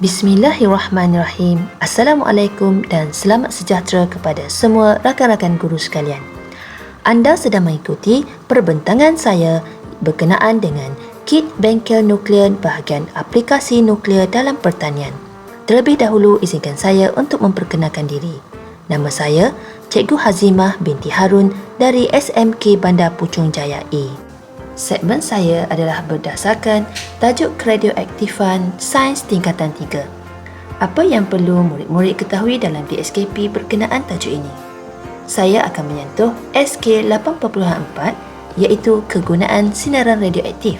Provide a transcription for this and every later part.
Bismillahirrahmanirrahim. Assalamualaikum dan selamat sejahtera kepada semua rakan-rakan guru sekalian. Anda sedang mengikuti perbentangan saya berkenaan dengan kit bengkel nuklear bahagian aplikasi nuklear dalam pertanian. Terlebih dahulu izinkan saya untuk memperkenalkan diri. Nama saya Cikgu Hazimah binti Harun dari SMK Bandar Puchong Jaya A. Segmen saya adalah berdasarkan tajuk keradioaktifan sains tingkatan 3. Apa yang perlu murid-murid ketahui dalam DSKP berkenaan tajuk ini? Saya akan menyentuh SK 8.4 iaitu kegunaan sinaran radioaktif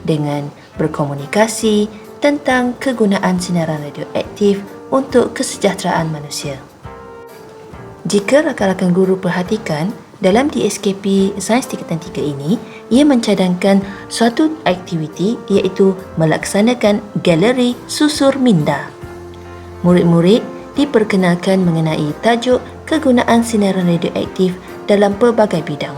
dengan berkomunikasi tentang kegunaan sinaran radioaktif untuk kesejahteraan manusia. Jika rakan-rakan guru perhatikan, dalam DSKP Sains Tingkatan 3 ini, ia mencadangkan suatu aktiviti iaitu melaksanakan galeri susur minda. Murid-murid diperkenalkan mengenai tajuk kegunaan sinaran radioaktif dalam pelbagai bidang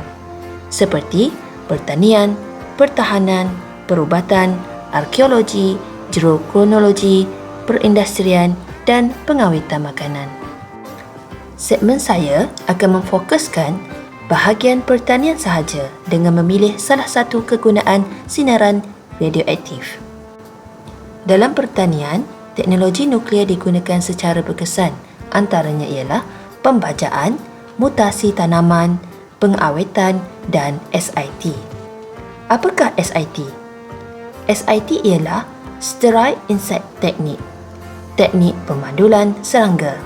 seperti pertanian, pertahanan, perubatan, arkeologi, geokronologi, perindustrian dan pengawetan makanan. Segmen saya akan memfokuskan bahagian pertanian sahaja dengan memilih salah satu kegunaan sinaran radioaktif. Dalam pertanian, teknologi nuklear digunakan secara berkesan. Antaranya ialah pembajaan, mutasi tanaman, pengawetan dan SIT. Apakah SIT? SIT ialah Sterile Insect Technique, teknik pemandulan serangga.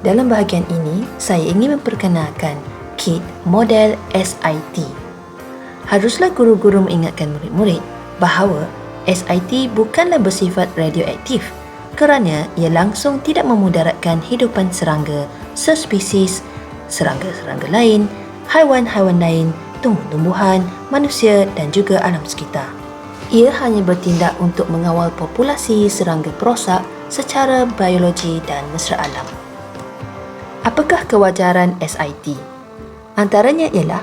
Dalam bahagian ini, saya ingin memperkenalkan kit model SIT. Haruslah guru-guru mengingatkan murid-murid bahawa SIT bukanlah bersifat radioaktif kerana ia langsung tidak memudaratkan hidupan serangga sespesies, serangga-serangga lain, haiwan-haiwan lain, tumbuh-tumbuhan, manusia dan juga alam sekitar. Ia hanya bertindak untuk mengawal populasi serangga perosak secara biologi dan mesra alam. Apakah kewajaran SIT? Antaranya ialah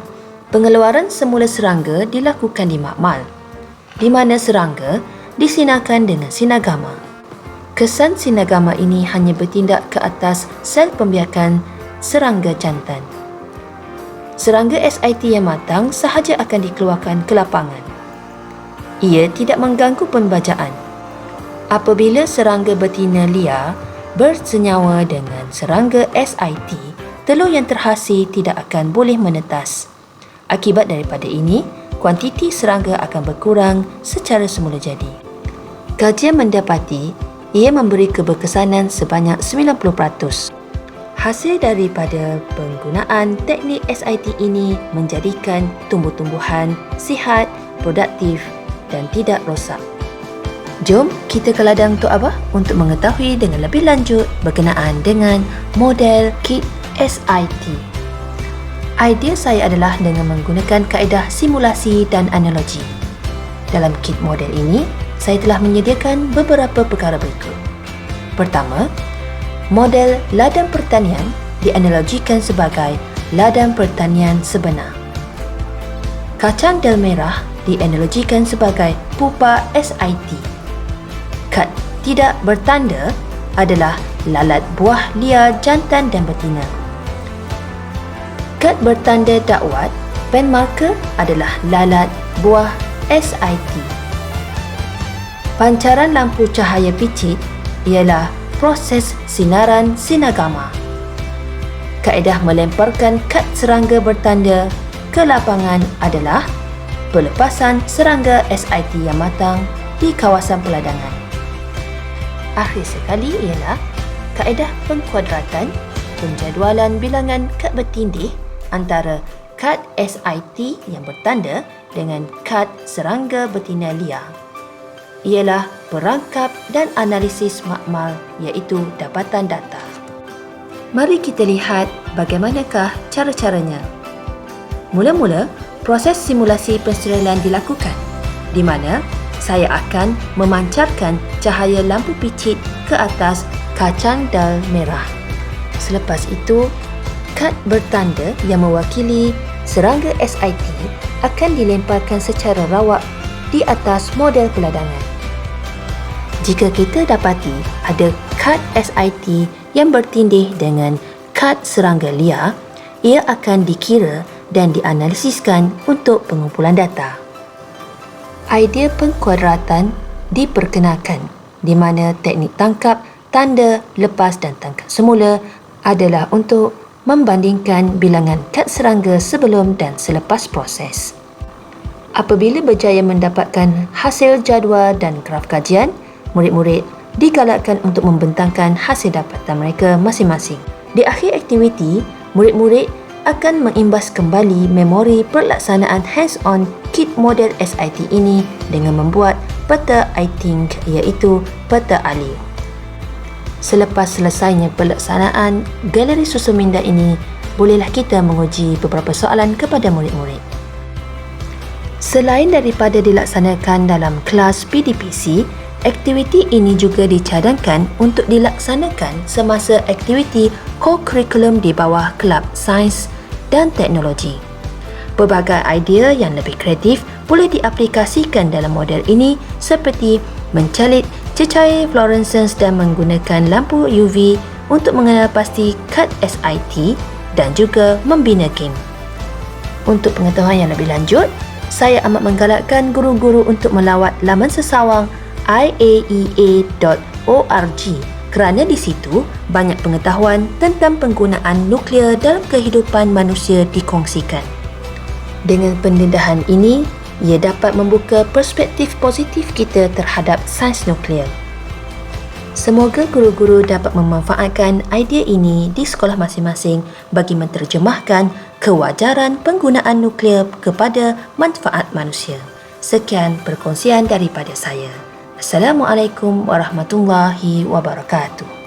pengeluaran semula serangga dilakukan di makmal, di mana serangga disinarkan dengan sinar gamma. Kesan sinar gamma ini hanya bertindak ke atas sel pembiakan serangga jantan. Serangga SIT yang matang sahaja akan dikeluarkan ke lapangan. Ia tidak mengganggu pembajaan. Apabila serangga betina liar bersenyawa dengan serangga SIT, telur yang terhasil tidak akan boleh menetas. Akibat daripada ini, kuantiti serangga akan berkurang secara semula jadi. Kajian mendapati ia memberi keberkesanan sebanyak 90%. Hasil daripada penggunaan teknik SIT ini menjadikan tumbuh-tumbuhan sihat, produktif dan tidak rosak. Jom kita ke ladang Tok Abah untuk mengetahui dengan lebih lanjut berkenaan dengan model kit SIT. Idea saya adalah dengan menggunakan kaedah simulasi dan analogi. Dalam kit model ini, saya telah menyediakan beberapa perkara berikut. Pertama, model ladang pertanian dianalogikan sebagai ladang pertanian sebenar. Kacang del merah dianalogikan sebagai pupa SIT. Kad tidak bertanda adalah lalat buah liar jantan dan betina. Kad bertanda dakwat pen marker adalah lalat buah SIT. Pancaran lampu cahaya picit ialah proses sinaran sinar gamma. Kaedah melemparkan kad serangga bertanda ke lapangan adalah pelepasan serangga SIT yang matang di kawasan peladangan. Akhir sekali ialah kaedah pengkuadratan penjadualan bilangan kad bertindih antara kad SIT yang bertanda dengan kad serangga betina liar. Ialah perangkap dan analisis makmal iaitu dapatan data. Mari kita lihat bagaimanakah cara-caranya. Mula-mula, proses simulasi penserilan dilakukan di mana saya akan memancarkan cahaya lampu picit ke atas kacang dal merah. Selepas itu, kad bertanda yang mewakili serangga SIT akan dilemparkan secara rawak di atas model peladangan. Jika kita dapati ada kad SIT yang bertindih dengan kad serangga liar, ia akan dikira dan dianalisiskan untuk pengumpulan data. Idea pengkuadratan diperkenalkan, di mana teknik tangkap, tanda, lepas dan tangkap semula adalah untuk membandingkan bilangan kad serangga sebelum dan selepas proses. Apabila berjaya mendapatkan hasil jadual dan graf kajian, murid-murid digalakkan untuk membentangkan hasil dapatan mereka masing-masing. Di akhir aktiviti, murid-murid akan mengimbas kembali memori pelaksanaan hands-on kit model SIT ini dengan membuat peta I-Think, iaitu peta alih. Selepas selesainya pelaksanaan galeri susun minda ini, bolehlah kita menguji beberapa soalan kepada murid-murid. Selain daripada dilaksanakan dalam kelas PDPC, aktiviti ini juga dicadangkan untuk dilaksanakan semasa aktiviti co-curriculum di bawah Kelab Sains dan Teknologi. Pelbagai idea yang lebih kreatif boleh diaplikasikan dalam model ini seperti mencalit cecair fluorescence dan menggunakan lampu UV untuk mengenal pasti kad SIT dan juga membina game. Untuk pengetahuan yang lebih lanjut, saya amat menggalakkan guru-guru untuk melawat laman sesawang iaea.org kerana di situ banyak pengetahuan tentang penggunaan nuklear dalam kehidupan manusia dikongsikan. Dengan pendedahan ini, ia dapat membuka perspektif positif kita terhadap sains nuklear. Semoga guru-guru dapat memanfaatkan idea ini di sekolah masing-masing bagi menterjemahkan kewajaran penggunaan nuklear kepada manfaat manusia. Sekian perkongsian daripada saya. Assalamualaikum warahmatullahi wabarakatuh.